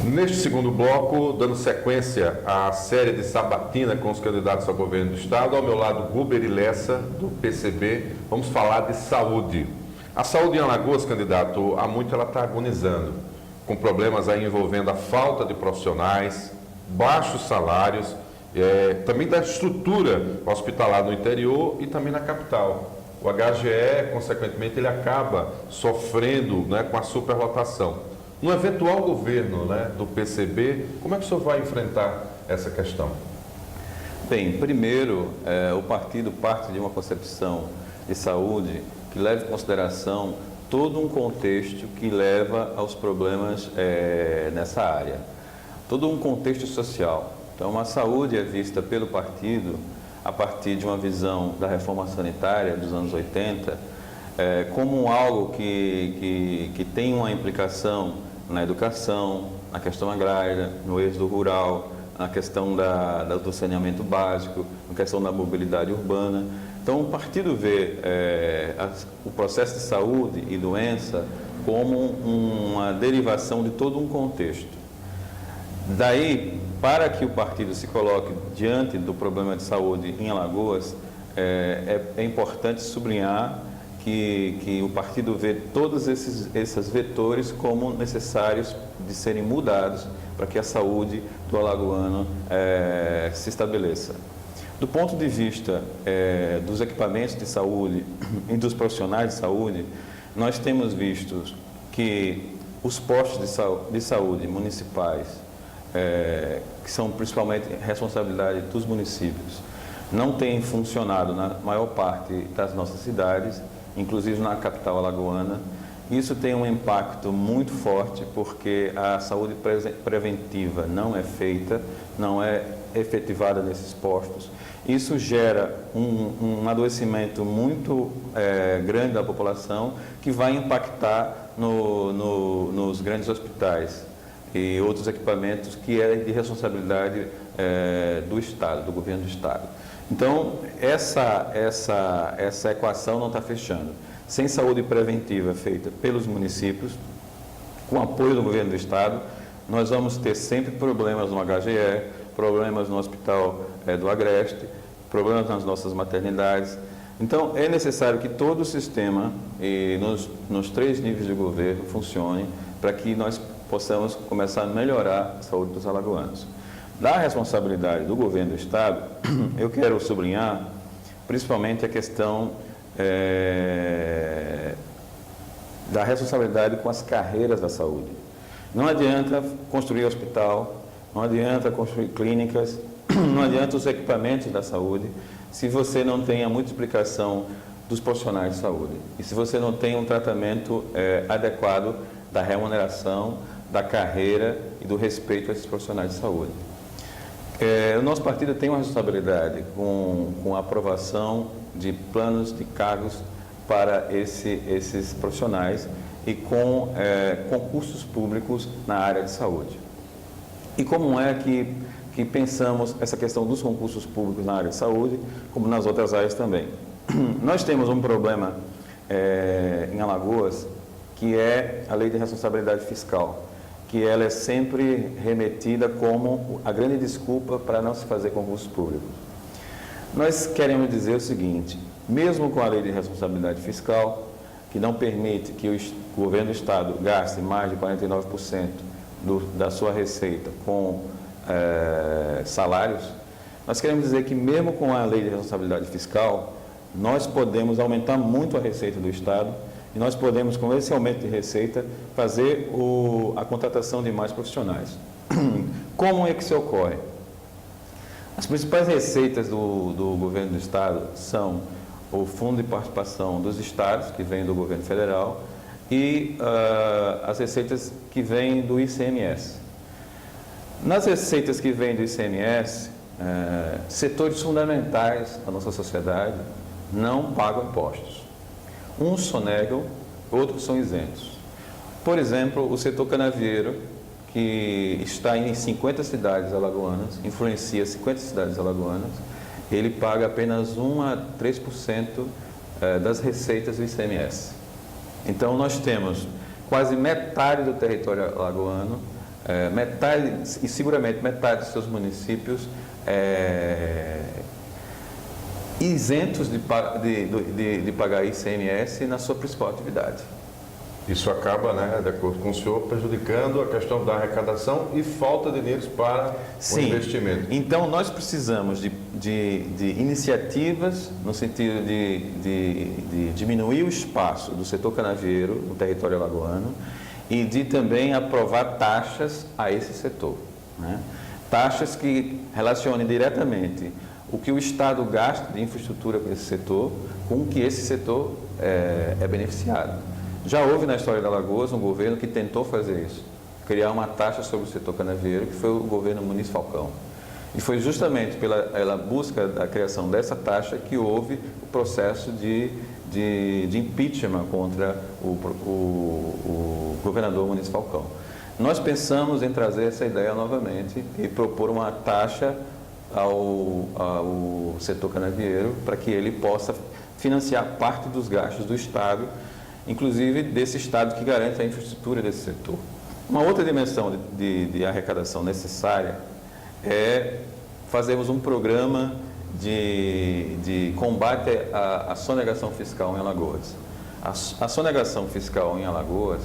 Neste segundo bloco, dando sequência à série de sabatina com os candidatos ao governo do Estado, ao meu lado, Guber e Lessa, do PCB, vamos falar de saúde. A saúde em Alagoas, candidato, há muito ela está agonizando, com problemas aí envolvendo a falta de profissionais, baixos salários, também da estrutura hospitalar no interior e também na capital. O HGE, consequentemente, ele acaba sofrendo, né, com a superlotação. No eventual governo, né, do PCB, como é que o senhor vai enfrentar essa questão? Bem, primeiro, o partido parte de uma concepção de saúde que leva em consideração todo um contexto que leva aos problemas nessa área, todo um contexto social. Então, a saúde é vista pelo partido a partir de uma visão da reforma sanitária dos anos 80, como algo que tem uma implicação na educação, na questão agrária, no êxodo rural, na questão do saneamento básico, na questão da mobilidade urbana. Então, o partido vê o processo de saúde e doença como uma derivação de todo um contexto. Daí, para que o partido se coloque diante do problema de saúde em Alagoas, é importante sublinhar que o partido vê todos esses vetores como necessários de serem mudados para que a saúde do alagoano se estabeleça. Do ponto de vista dos equipamentos de saúde e dos profissionais de saúde, nós temos visto que os postos de saúde municipais, que são principalmente responsabilidade dos municípios, não têm funcionado na maior parte das nossas cidades, inclusive na capital alagoana. Isso tem um impacto muito forte porque a saúde preventiva não é feita, não é efetivada nesses postos. Isso gera um adoecimento muito grande da população que vai impactar nos grandes hospitais e outros equipamentos que é de responsabilidade do Estado, do governo do Estado. Então, essa equação não está fechando. Sem saúde preventiva feita pelos municípios, com apoio do governo do Estado, nós vamos ter sempre problemas no HGE, problemas no Hospital do Agreste, problemas nas nossas maternidades. Então, é necessário que todo o sistema, nos 3 níveis de governo, funcione para que nós possamos começar a melhorar a saúde dos alagoanos. Da responsabilidade do governo do Estado, eu quero sublinhar principalmente a questão da responsabilidade com as carreiras da saúde. Não adianta construir hospital, não adianta construir clínicas, não adianta os equipamentos da saúde, se você não tem a multiplicação dos profissionais de saúde e se você não tem um tratamento adequado da remuneração, da carreira e do respeito a esses profissionais de saúde. O nosso partido tem uma responsabilidade com a aprovação de planos de cargos para esses profissionais e com concursos públicos na área de saúde. E como é que pensamos essa questão dos concursos públicos na área de saúde, como nas outras áreas também? Nós temos um problema em Alagoas, que é a lei de responsabilidade fiscal, que ela é sempre remetida como a grande desculpa para não se fazer concursos públicos. Nós queremos dizer o seguinte: mesmo com a lei de responsabilidade fiscal, que não permite que o governo do Estado gaste mais de 49% da sua receita com salários, nós queremos dizer que mesmo com a lei de responsabilidade fiscal, nós podemos aumentar muito a receita do Estado e nós podemos, com esse aumento de receita, fazer a contratação de mais profissionais. Como é que isso ocorre? As principais receitas do governo do Estado são o Fundo de Participação dos Estados, que vem do governo federal, e as receitas que vêm do ICMS. Nas receitas que vêm do ICMS, setores fundamentais da nossa sociedade não pagam impostos. Uns sonegam, outros são isentos. Por exemplo, o setor canavieiro, que está em 50 cidades alagoanas, influencia 50 cidades alagoanas, ele paga apenas 1 a 3% das receitas do ICMS. Então, nós temos quase metade do território alagoano metade, e seguramente metade dos seus municípios isentos de pagar ICMS na sua principal atividade. Isso acaba, né, de acordo com o senhor, prejudicando a questão da arrecadação e falta de dinheiro para o investimento. Então, nós precisamos de iniciativas no sentido de diminuir o espaço do setor canavieiro no território alagoano e de também aprovar taxas a esse setor, né? Taxas que relacionem diretamente o que o Estado gasta de infraestrutura com esse setor com o que esse setor é beneficiado. Já houve na história de Alagoas um governo que tentou fazer isso, criar uma taxa sobre o setor canavieiro, que foi o governo Muniz Falcão. E foi justamente pela busca da criação dessa taxa que houve o processo de impeachment contra o governador Muniz Falcão. Nós pensamos em trazer essa ideia novamente e propor uma taxa ao setor canavieiro para que ele possa financiar parte dos gastos do Estado, inclusive desse Estado que garante a infraestrutura desse setor. Uma outra dimensão de arrecadação necessária é fazermos um programa de combate à sonegação fiscal em Alagoas. A sonegação fiscal em Alagoas,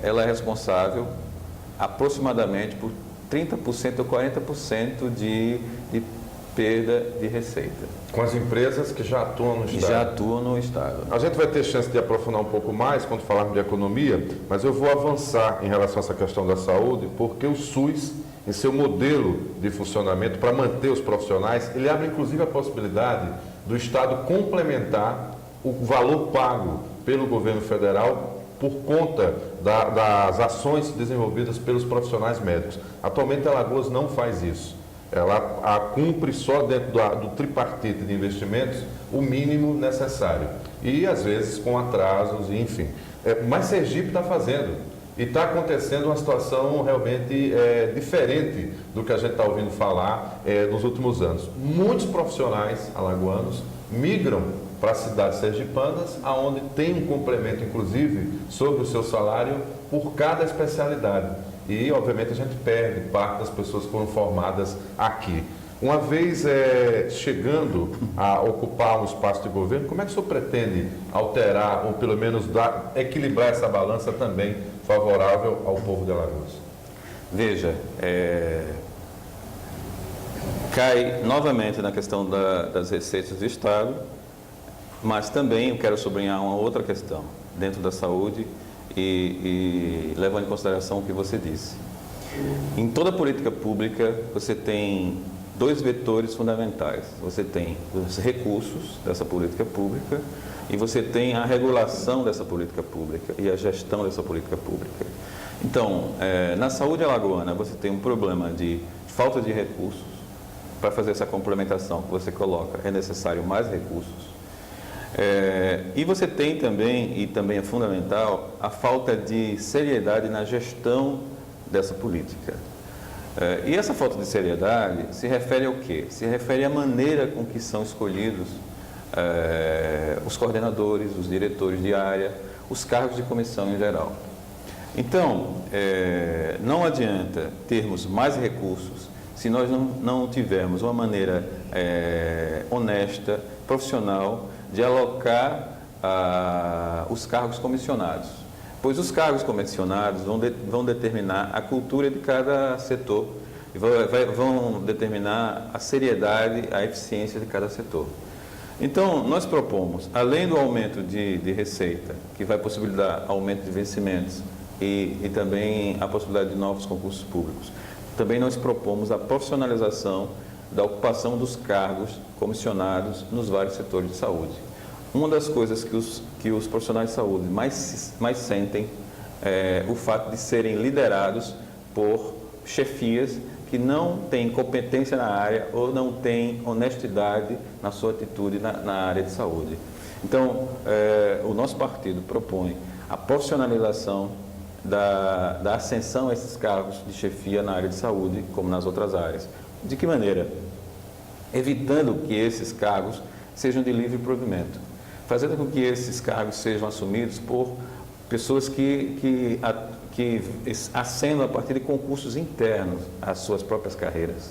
ela é responsável aproximadamente por 30% ou 40% de perda de receita. Com as empresas que já atuam no Estado. Já atuam no Estado. A gente vai ter chance de aprofundar um pouco mais quando falarmos de economia, mas eu vou avançar em relação a essa questão da saúde, porque o SUS, em seu modelo de funcionamento, para manter os profissionais, ele abre inclusive a possibilidade do Estado complementar o valor pago pelo governo federal por conta das ações desenvolvidas pelos profissionais médicos. Atualmente, Alagoas não faz isso. Ela cumpre só dentro do tripartite de investimentos o mínimo necessário. E, às vezes, com atrasos, enfim. Mas Sergipe está fazendo. E está acontecendo uma situação realmente diferente do que a gente está ouvindo falar nos últimos anos. Muitos profissionais alagoanos migram para as cidades sergipanas, onde tem um complemento, inclusive, sobre o seu salário por cada especialidade. E, obviamente, a gente perde parte das pessoas que foram formadas aqui. Uma vez chegando a ocupar um espaço de governo, como é que o senhor pretende alterar, ou pelo menos equilibrar essa balança também favorável ao povo de Alagoas? Veja, cai novamente na questão das receitas do Estado, mas também eu quero sublinhar uma outra questão dentro da saúde, e levando em consideração o que você disse. Em toda política pública, você tem dois vetores fundamentais. Você tem os recursos dessa política pública e você tem a regulação dessa política pública e a gestão dessa política pública. Então, na saúde alagoana, você tem um problema de falta de recursos. Para fazer essa complementação que você coloca, é necessário mais recursos. E você tem também, e também é fundamental, a falta de seriedade na gestão dessa política. E essa falta de seriedade se refere ao quê? Se refere à maneira com que são escolhidos os coordenadores, os diretores de área, os cargos de comissão em geral. Então, não adianta termos mais recursos se nós não tivermos uma maneira honesta, profissional, de alocar os cargos comissionados, pois os cargos comissionados vão determinar a cultura de cada setor e vão determinar a seriedade, a eficiência de cada setor. Então, nós propomos, além do aumento de receita, que vai possibilitar aumento de vencimentos e também a possibilidade de novos concursos públicos, também nós propomos a profissionalização da ocupação dos cargos comissionados nos vários setores de saúde. Uma das coisas que os profissionais de saúde mais sentem é o fato de serem liderados por chefias que não têm competência na área ou não têm honestidade na sua atitude na área de saúde. Então, o nosso partido propõe a profissionalização da ascensão a esses cargos de chefia na área de saúde, como nas outras áreas. De que maneira? Evitando que esses cargos sejam de livre provimento, fazendo com que esses cargos sejam assumidos por pessoas que que ascendam a partir de concursos internos às suas próprias carreiras.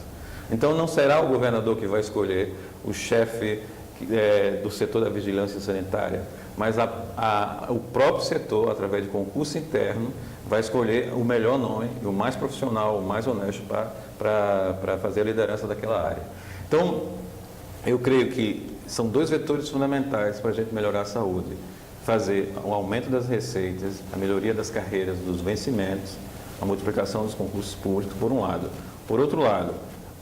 Então, não será o governador que vai escolher o chefe do setor da vigilância sanitária, mas o próprio setor, através de concurso interno, vai escolher o melhor nome, o mais profissional, o mais honesto para fazer a liderança daquela área. Então, eu creio que são dois vetores fundamentais para a gente melhorar a saúde. Fazer o aumento das receitas, a melhoria das carreiras, dos vencimentos, a multiplicação dos concursos públicos, por um lado. Por outro lado,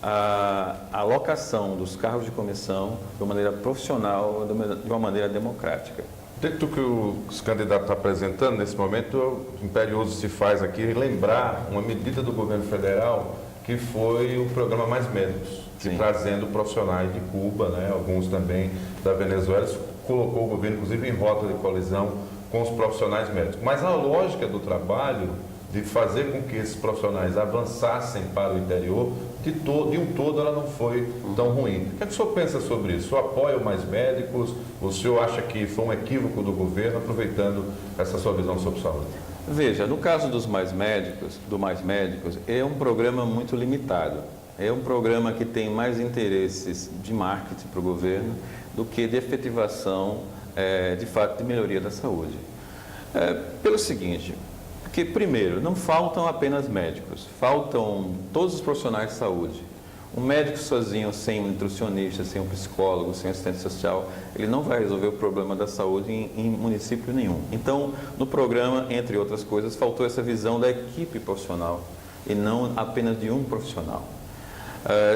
a alocação dos cargos de comissão de uma maneira profissional, de uma maneira democrática. Dentro do que os candidatos estão apresentando, nesse momento, imperioso se faz aqui lembrar uma medida do governo federal que foi o programa Mais Médicos, trazendo profissionais de Cuba, né, alguns também da Venezuela, colocou o governo, inclusive, em rota de colisão com os profissionais médicos. Mas a lógica do trabalho de fazer com que esses profissionais avançassem para o interior, de um todo ela não foi tão ruim. O que é que o senhor pensa sobre isso? O senhor apoia o Mais Médicos? O senhor acha que foi um equívoco do governo, aproveitando essa sua visão sobre saúde? Veja, no caso do Mais Médicos, é um programa muito limitado. É um programa que tem mais interesses de marketing para o governo do que de efetivação, de fato, de melhoria da saúde. Pelo seguinte, porque, primeiro, não faltam apenas médicos, faltam todos os profissionais de saúde. Um médico sozinho, sem um nutricionista, sem um psicólogo, sem um assistente social, ele não vai resolver o problema da saúde em município nenhum. Então, no programa, entre outras coisas, faltou essa visão da equipe profissional e não apenas de um profissional.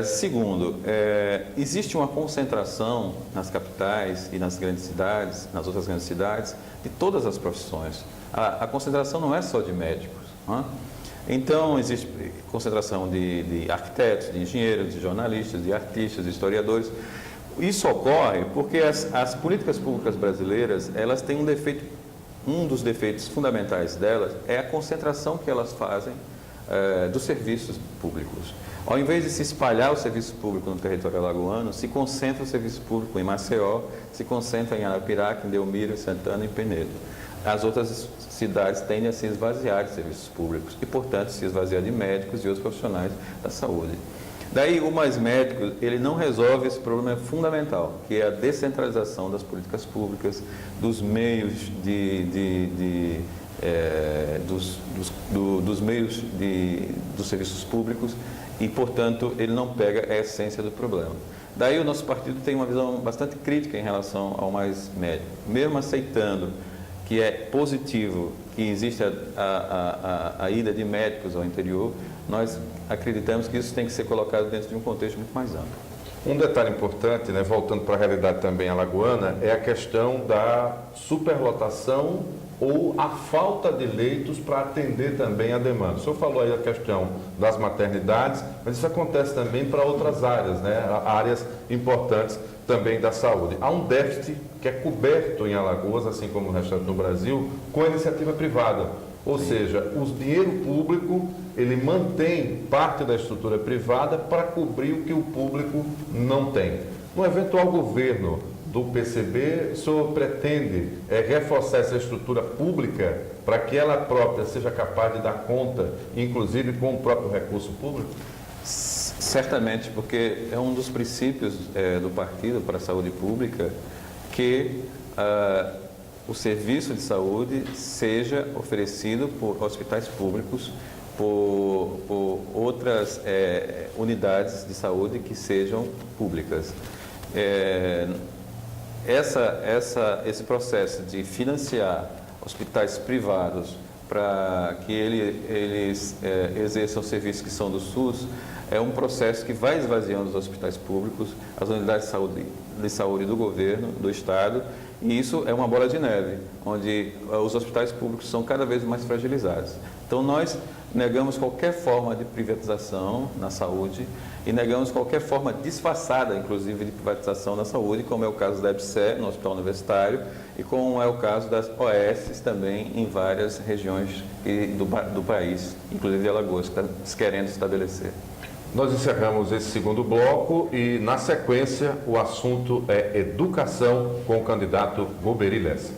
Segundo, existe uma concentração nas capitais e nas grandes cidades, nas outras grandes cidades, de todas as profissões. A concentração não é só de médicos. Não é? Então, existe concentração de arquitetos, de engenheiros, de jornalistas, de artistas, de historiadores. Isso ocorre porque as políticas públicas brasileiras, elas têm um defeito, um dos defeitos fundamentais delas é a concentração que elas fazem dos serviços públicos. Ao invés de se espalhar o serviço público no território alagoano, se concentra o serviço público em Maceió, se concentra em Arapiraca, em Delmiro, em Santana e em Penedo. As outras cidades tendem a se esvaziar de serviços públicos e, portanto, se esvaziar de médicos e outros profissionais da saúde. Daí, o Mais Médicos, ele não resolve esse problema fundamental, que é a descentralização das políticas públicas, dos meios dos serviços públicos e, portanto, ele não pega a essência do problema. Daí, o nosso partido tem uma visão bastante crítica em relação ao Mais Médicos, mesmo aceitando que é positivo que existe a ida de médicos ao interior, nós acreditamos que isso tem que ser colocado dentro de um contexto muito mais amplo. Um detalhe importante, né, voltando para a realidade também alagoana, é a questão da superlotação ou a falta de leitos para atender também a demanda. O senhor falou aí a questão das maternidades, mas isso acontece também para outras áreas, né, áreas importantes também da saúde. Há um déficit que é coberto em Alagoas, assim como no restante do Brasil, com a iniciativa privada. Ou seja, o dinheiro público, ele mantém parte da estrutura privada para cobrir o que o público não tem. No eventual governo do PCB, o senhor pretende reforçar essa estrutura pública para que ela própria seja capaz de dar conta, inclusive com o próprio recurso público? Certamente, porque é um dos princípios do partido para a saúde pública que o serviço de saúde seja oferecido por hospitais públicos, por outras unidades de saúde que sejam públicas. Esse processo de financiar hospitais privados para que eles exerçam serviços que são do SUS é um processo que vai esvaziando os hospitais públicos, as unidades de saúde do governo, do Estado, e isso é uma bola de neve, onde os hospitais públicos são cada vez mais fragilizados. Então, nós negamos qualquer forma de privatização na saúde e negamos qualquer forma disfarçada, inclusive, de privatização na saúde, como é o caso da EBSER, no Hospital Universitário, e como é o caso das OS também em várias regiões do país, inclusive Alagoas, que está querendo estabelecer. Nós encerramos esse segundo bloco e, na sequência, o assunto é educação com o candidato Guberi Lessa.